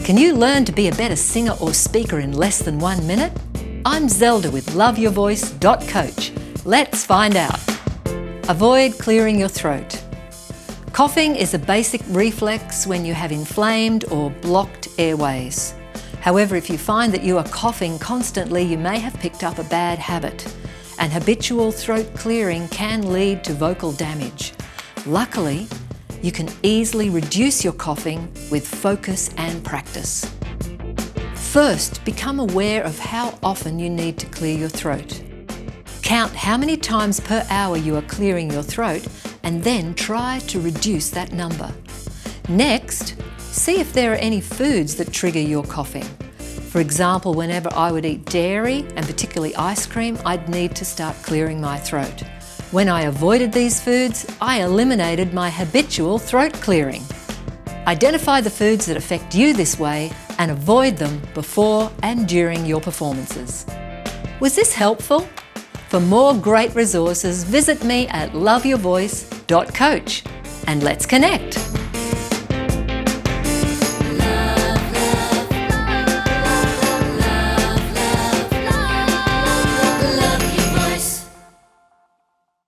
Can you learn to be a better singer or speaker in less than 1 minute? I'm Zelda with loveyourvoice.coach. Let's find out. Avoid clearing your throat. Coughing is a basic reflex when you have inflamed or blocked airways. However, if you find that you are coughing constantly, you may have picked up a bad habit, and habitual throat clearing can lead to vocal damage. Luckily, you can easily reduce your coughing with focus and practice. First, become aware of how often you need to clear your throat. Count how many times per hour you are clearing your throat and then try to reduce that number. Next, see if there are any foods that trigger your coughing. For example, whenever I would eat dairy, and particularly ice cream, I'd need to start clearing my throat. When I avoided these foods, I eliminated my habitual throat clearing. Identify the foods that affect you this way and avoid them before and during your performances. Was this helpful? For more great resources, visit me at loveyourvoice.coach and let's connect.